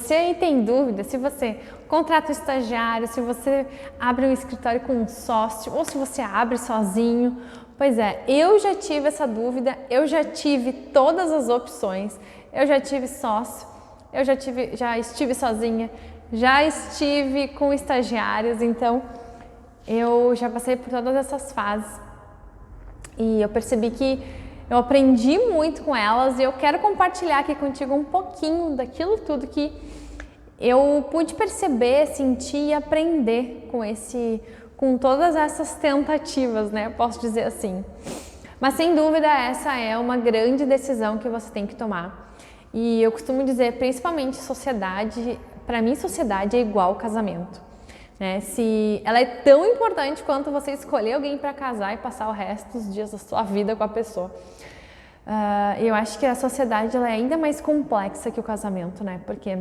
você aí tem dúvida, se você contrata um estagiário, se você abre um escritório com um sócio ou se você abre sozinho, pois é, eu já tive essa dúvida, eu já tive todas as opções, eu já tive sócio, já estive sozinha, já estive com estagiários, então eu já passei por todas essas fases e eu percebi que eu aprendi muito com elas e eu quero compartilhar aqui contigo um pouquinho daquilo tudo que eu pude perceber, sentir e aprender com todas essas tentativas, né? Posso dizer assim. Mas sem dúvida essa é uma grande decisão que você tem que tomar. E eu costumo dizer, principalmente sociedade, para mim sociedade é igual casamento. Né? Se ela é tão importante quanto você escolher alguém para casar e passar o resto dos dias da sua vida com a pessoa. Eu acho que a sociedade ela é ainda mais complexa que o casamento, né? Porque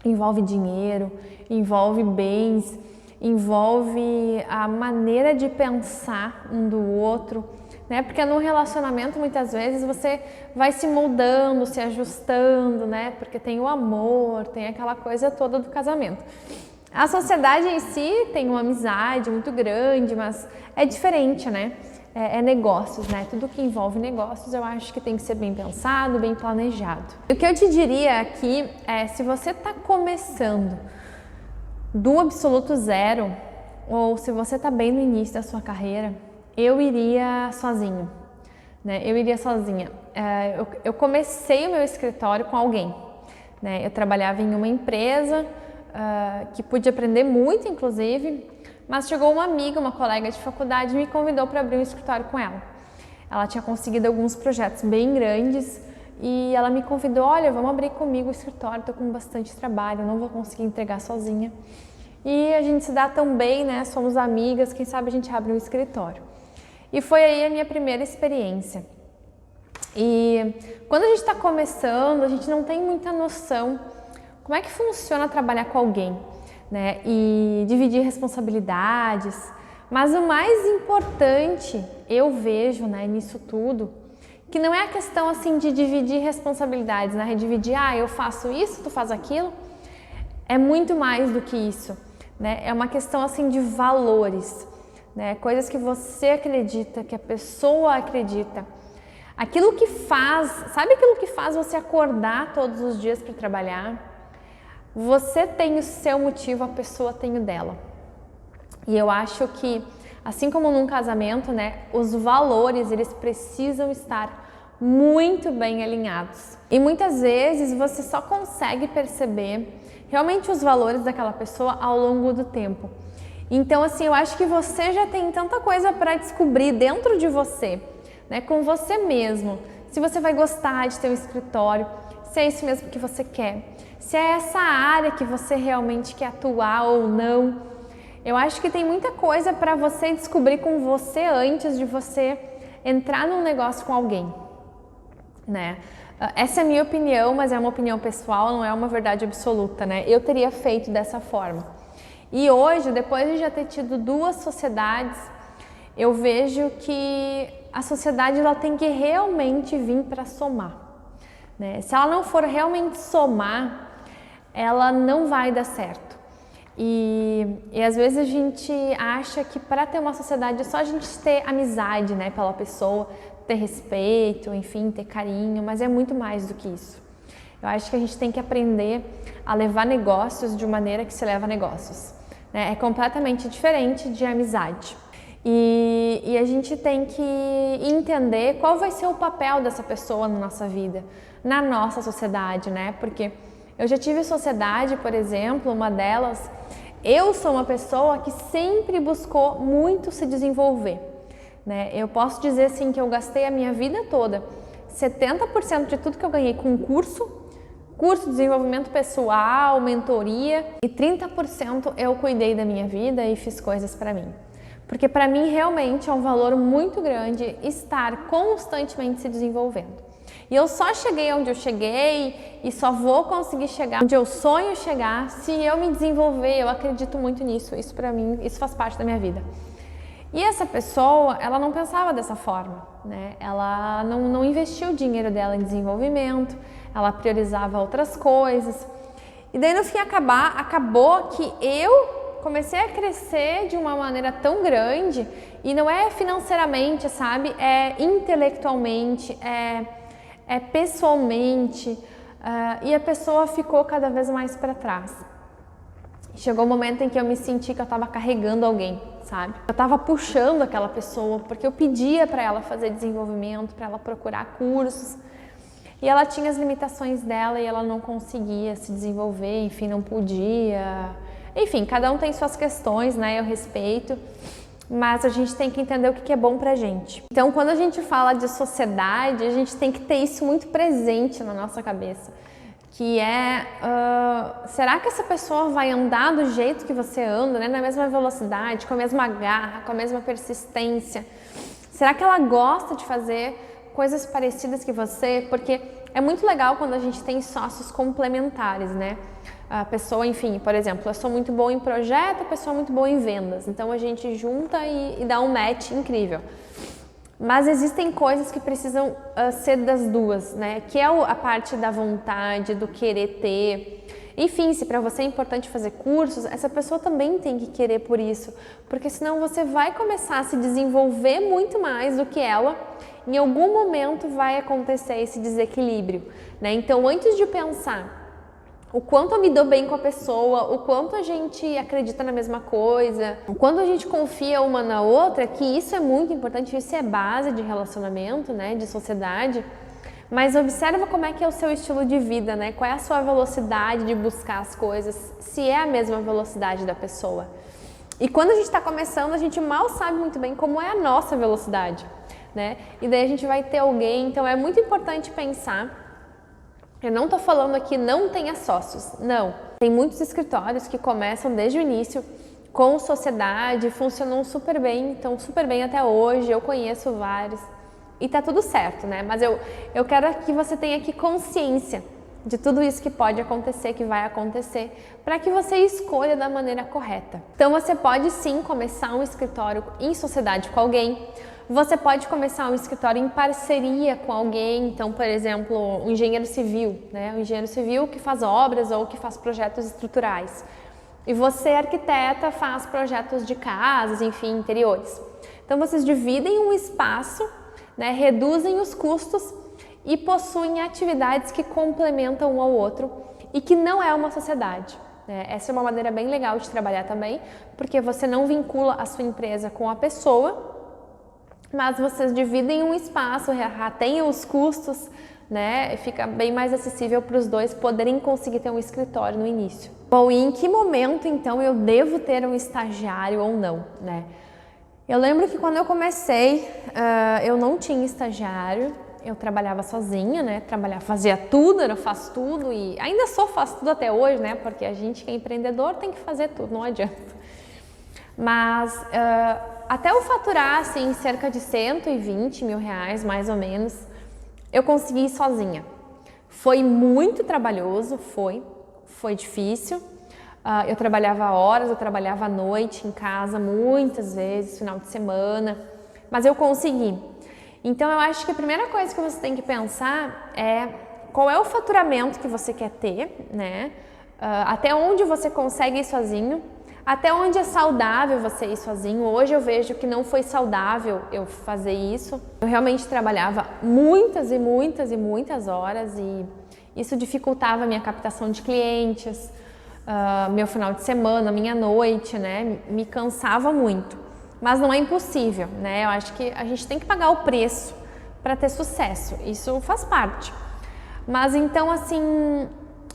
envolve dinheiro, envolve bens, envolve a maneira de pensar um do outro, né? Porque no relacionamento muitas vezes você vai se moldando, se ajustando, né? Porque tem o amor, tem aquela coisa toda do casamento. A sociedade em si tem uma amizade muito grande, mas é diferente, né? É negócios, né? Tudo que envolve negócios eu acho que tem que ser bem pensado, bem planejado. O que eu te diria aqui é, se você está começando do absoluto zero, ou se você está bem no início da sua carreira, eu iria sozinho, né? Eu iria sozinha. Eu comecei o meu escritório com alguém, né? Eu trabalhava em uma empresa que pude aprender muito, inclusive, mas chegou uma amiga, uma colega de faculdade, e me convidou para abrir um escritório com ela. Ela tinha conseguido alguns projetos bem grandes e ela me convidou, olha, vamos abrir comigo o escritório, estou com bastante trabalho, não vou conseguir entregar sozinha. E a gente se dá tão bem, né? Somos amigas, quem sabe a gente abre um escritório. E foi aí a minha primeira experiência. E quando a gente está começando, a gente não tem muita noção como é que funciona trabalhar com alguém, né? E dividir responsabilidades. Mas o mais importante, eu vejo, né, nisso tudo, que não é a questão assim de dividir responsabilidades, né? Dividir, eu faço isso, tu faz aquilo. É muito mais do que isso, né? É uma questão assim de valores, né? Coisas que você acredita, que a pessoa acredita. Aquilo que faz, sabe aquilo que faz você acordar todos os dias para trabalhar? Você tem o seu motivo, a pessoa tem o dela. E eu acho que, assim como num casamento, né, os valores, eles precisam estar muito bem alinhados. E muitas vezes você só consegue perceber realmente os valores daquela pessoa ao longo do tempo. Então, assim, eu acho que você já tem tanta coisa para descobrir dentro de você, né, com você mesmo. Se você vai gostar de ter um escritório, se é isso mesmo que você quer, se é essa área que você realmente quer atuar ou não. Eu acho que tem muita coisa para você descobrir com você antes de você entrar num negócio com alguém, né? Essa é a minha opinião, mas é uma opinião pessoal, não é uma verdade absoluta, né? Eu teria feito dessa forma. E hoje, depois de já ter tido 2 sociedades, eu vejo que a sociedade ela tem que realmente vir para somar, né? Se ela não for realmente somar, ela não vai dar certo. E às vezes a gente acha que para ter uma sociedade é só a gente ter amizade, né, pela pessoa, ter respeito, enfim, ter carinho, mas é muito mais do que isso. Eu acho que a gente tem que aprender a levar negócios de maneira que se leva negócios, né? É completamente diferente de amizade. E a gente tem que entender qual vai ser o papel dessa pessoa na nossa vida, na nossa sociedade, né? Porque eu já tive sociedade, por exemplo, uma delas, eu sou uma pessoa que sempre buscou muito se desenvolver, né? Eu posso dizer assim que eu gastei a minha vida toda, 70% de tudo que eu ganhei com curso de desenvolvimento pessoal, mentoria, e 30% eu cuidei da minha vida e fiz coisas para mim. Porque para mim realmente é um valor muito grande estar constantemente se desenvolvendo. E eu só cheguei onde eu cheguei e só vou conseguir chegar onde eu sonho chegar se eu me desenvolver. Eu acredito muito nisso. Isso para mim, isso faz parte da minha vida. E essa pessoa, ela não pensava dessa forma, né? Ela não investiu o dinheiro dela em desenvolvimento, ela priorizava outras coisas. E daí no fim acabou que eu comecei a crescer de uma maneira tão grande, e não é financeiramente, sabe? É intelectualmente, é pessoalmente, e a pessoa ficou cada vez mais para trás. Chegou um momento em que eu me senti que eu estava carregando alguém, sabe? Eu estava puxando aquela pessoa, porque eu pedia para ela fazer desenvolvimento, para ela procurar cursos, e ela tinha as limitações dela e ela não conseguia se desenvolver, enfim, não podia. Enfim, cada um tem suas questões, né? Eu respeito, mas a gente tem que entender o que é bom pra gente. Então, quando a gente fala de sociedade, a gente tem que ter isso muito presente na nossa cabeça, que é, será que essa pessoa vai andar do jeito que você anda, né? Na mesma velocidade, com a mesma garra, com a mesma persistência? Será que ela gosta de fazer coisas parecidas que você? Porque é muito legal quando a gente tem sócios complementares, né? A pessoa, enfim, por exemplo, eu sou muito boa em projeto, a pessoa é muito boa em vendas, então a gente junta e dá um match incrível. Mas existem coisas que precisam ser das duas, né? Que é a parte da vontade, do querer ter. Enfim, se para você é importante fazer cursos, essa pessoa também tem que querer por isso, porque senão você vai começar a se desenvolver muito mais do que ela. Em algum momento vai acontecer esse desequilíbrio, né? Então, antes de pensar o quanto eu me dou bem com a pessoa, o quanto a gente acredita na mesma coisa, o quanto a gente confia uma na outra, que isso é muito importante, isso é base de relacionamento, né, de sociedade. Mas observa como é que é o seu estilo de vida, né? Qual é a sua velocidade de buscar as coisas, se é a mesma velocidade da pessoa. E quando a gente está começando, a gente mal sabe muito bem como é a nossa velocidade, né? E daí a gente vai ter alguém, então é muito importante pensar. Eu não estou falando aqui não tenha sócios, não. Tem muitos escritórios que começam desde o início com sociedade, funcionam super bem, estão super bem até hoje, eu conheço vários e tá tudo certo, né? Mas eu quero que você tenha aqui consciência de tudo isso que pode acontecer, que vai acontecer, para que você escolha da maneira correta. Então você pode sim começar um escritório em sociedade com alguém. Você pode começar um escritório em parceria com alguém, então, por exemplo, um engenheiro civil, né? Um engenheiro civil que faz obras ou que faz projetos estruturais. E você, arquiteta, faz projetos de casas, enfim, interiores. Então, vocês dividem um espaço, né? Reduzem os custos e possuem atividades que complementam um ao outro e que não é uma sociedade, né? Essa é uma maneira bem legal de trabalhar também, porque você não vincula a sua empresa com a pessoa, mas vocês dividem um espaço, retêm os custos, né? Fica bem mais acessível para os dois poderem conseguir ter um escritório no início. Bom, e em que momento então eu devo ter um estagiário ou não, né? Eu lembro que quando eu comecei, eu não tinha estagiário, eu trabalhava sozinha, né? Fazia tudo, eu faço tudo e ainda faço tudo até hoje, né? Porque a gente que é empreendedor tem que fazer tudo, não adianta. Mas até eu faturar assim, cerca de 120 mil reais, mais ou menos, eu consegui ir sozinha. Foi muito trabalhoso, foi difícil. Eu trabalhava horas, eu trabalhava à noite em casa, muitas vezes, final de semana, mas eu consegui. Então eu acho que a primeira coisa que você tem que pensar é qual é o faturamento que você quer ter, né? Até onde você consegue ir sozinho. Até onde é saudável você ir sozinho. Hoje eu vejo que não foi saudável eu fazer isso. Eu realmente trabalhava muitas e muitas e muitas horas e isso dificultava a minha captação de clientes, meu final de semana, minha noite, né? Me cansava muito. Mas não é impossível, né? Eu acho que a gente tem que pagar o preço para ter sucesso. Isso faz parte. Mas então, assim,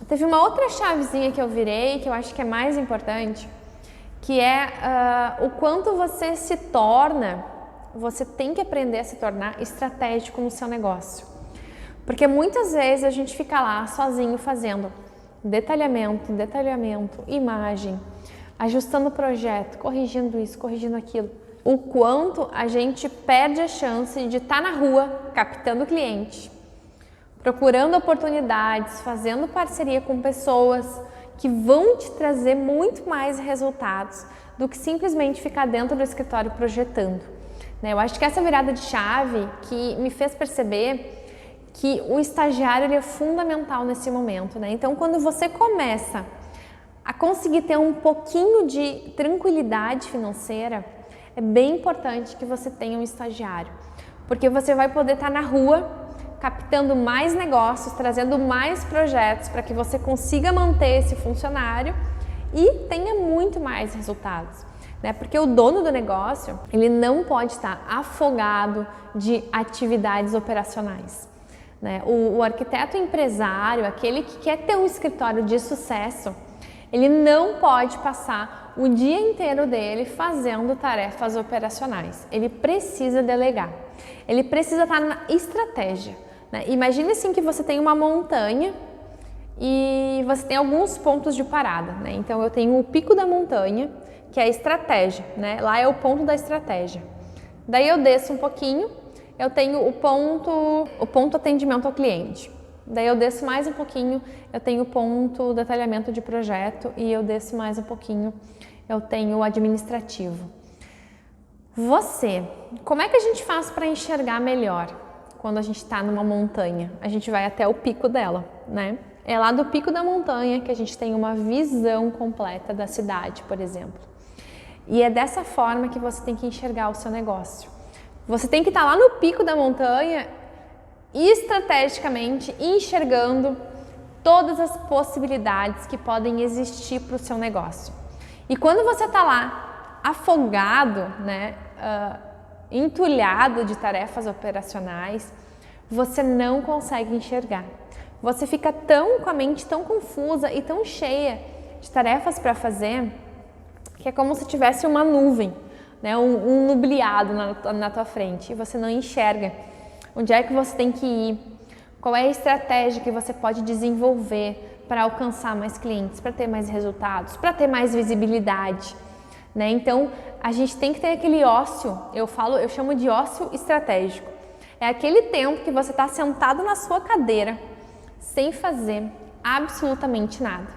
teve uma outra chavezinha que eu virei, que eu acho que é mais importante, que é o quanto você se torna, você tem que aprender a se tornar estratégico no seu negócio. Porque muitas vezes a gente fica lá sozinho fazendo detalhamento, imagem, ajustando o projeto, corrigindo isso, corrigindo aquilo. O quanto a gente perde a chance de estar na rua, captando cliente, procurando oportunidades, fazendo parceria com pessoas que vão te trazer muito mais resultados do que simplesmente ficar dentro do escritório projetando. Eu acho que essa virada de chave que me fez perceber que o estagiário ele é fundamental nesse momento, né? Então, quando você começa a conseguir ter um pouquinho de tranquilidade financeira, é bem importante que você tenha um estagiário, porque você vai poder estar na rua captando mais negócios, trazendo mais projetos para que você consiga manter esse funcionário e tenha muito mais resultados, né? Porque o dono do negócio, ele não pode estar afogado de atividades operacionais, né? O arquiteto empresário, aquele que quer ter um escritório de sucesso, ele não pode passar o dia inteiro dele fazendo tarefas operacionais. Ele precisa delegar. Ele precisa estar na estratégia, né? Imagine assim que você tem uma montanha e você tem alguns pontos de parada, né? Então eu tenho o pico da montanha, que é a estratégia, né? Lá é o ponto da estratégia. Daí eu desço um pouquinho, eu tenho o ponto atendimento ao cliente. Daí eu desço mais um pouquinho, eu tenho o ponto detalhamento de projeto e eu desço mais um pouquinho, eu tenho o administrativo. Como é que a gente faz para enxergar melhor quando a gente está numa montanha? A gente vai até o pico dela, né? É lá do pico da montanha que a gente tem uma visão completa da cidade, por exemplo. E é dessa forma que você tem que enxergar o seu negócio. Você tem que estar lá no pico da montanha estrategicamente enxergando todas as possibilidades que podem existir para o seu negócio. E quando você está lá afogado, né, entulhado de tarefas operacionais, você não consegue enxergar. Você fica com a mente tão confusa e tão cheia de tarefas para fazer que é como se tivesse uma nuvem, né, um nubliado na tua frente e você não enxerga. Onde é que você tem que ir? Qual é a estratégia que você pode desenvolver para alcançar mais clientes, para ter mais resultados, para ter mais visibilidade, né? Então, a gente tem que ter aquele ócio, eu chamo de ócio estratégico. É aquele tempo que você está sentado na sua cadeira, sem fazer absolutamente nada,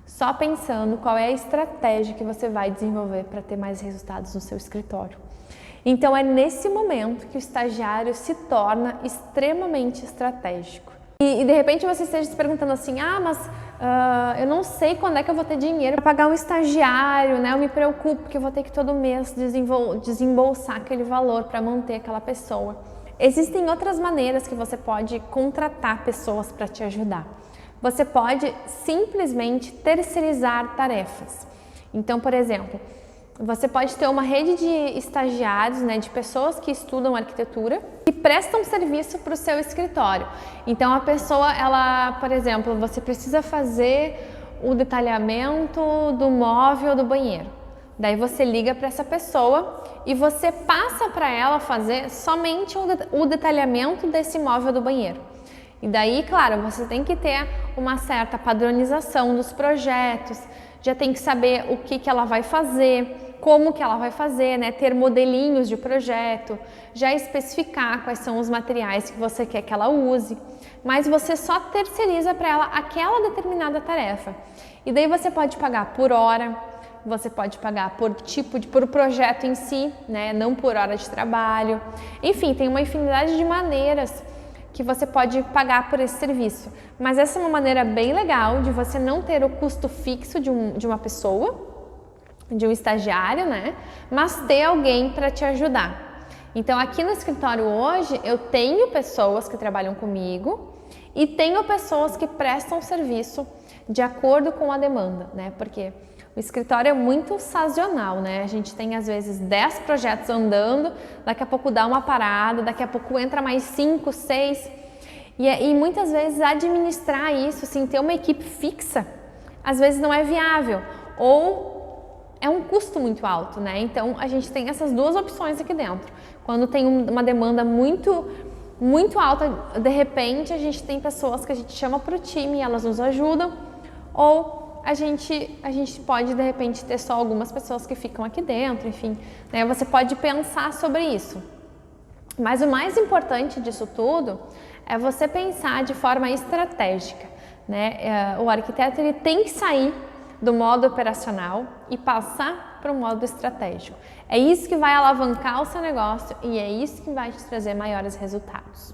só pensando qual é a estratégia que você vai desenvolver para ter mais resultados no seu escritório. Então é nesse momento que o estagiário se torna extremamente estratégico. E de repente você esteja se perguntando assim, mas eu não sei quando é que eu vou ter dinheiro para pagar um estagiário, né? Eu me preocupo porque eu vou ter que todo mês desembolsar aquele valor para manter aquela pessoa. Existem outras maneiras que você pode contratar pessoas para te ajudar. Você pode simplesmente terceirizar tarefas. Então, por exemplo, você pode ter uma rede de estagiários, né, de pessoas que estudam arquitetura e prestam serviço para o seu escritório. Então a pessoa, por exemplo, você precisa fazer o detalhamento do móvel do banheiro. Daí você liga para essa pessoa e você passa para ela fazer somente o detalhamento desse móvel do banheiro. E daí, claro, você tem que ter uma certa padronização dos projetos, já tem que saber o que ela vai fazer, como que ela vai fazer, né? Ter modelinhos de projeto, já especificar quais são os materiais que você quer que ela use, mas você só terceiriza para ela aquela determinada tarefa. E daí você pode pagar por hora, você pode pagar por projeto em si, né? Não por hora de trabalho. Enfim, tem uma infinidade de maneiras que você pode pagar por esse serviço. Mas essa é uma maneira bem legal de você não ter o custo fixo de uma pessoa, de um estagiário, né? Mas ter alguém para te ajudar. Então aqui no escritório hoje eu tenho pessoas que trabalham comigo e tenho pessoas que prestam serviço de acordo com a demanda, né? Porque o escritório é muito sazonal, né? A gente tem às vezes 10 projetos andando, daqui a pouco dá uma parada, daqui a pouco entra mais 5, 6. E muitas vezes administrar isso, assim, ter uma equipe fixa, às vezes não é viável ou é um custo muito alto, né? Então a gente tem essas duas opções aqui dentro. Quando tem uma demanda muito alta, de repente a gente tem pessoas que a gente chama para o time e elas nos ajudam, ou a gente pode de repente ter só algumas pessoas que ficam aqui dentro, enfim, né? Você pode pensar sobre isso. Mas o mais importante disso tudo é você pensar de forma estratégica, né? O arquiteto ele tem que sair do modo operacional e passar para o modo estratégico. É isso que vai alavancar o seu negócio e é isso que vai te trazer maiores resultados.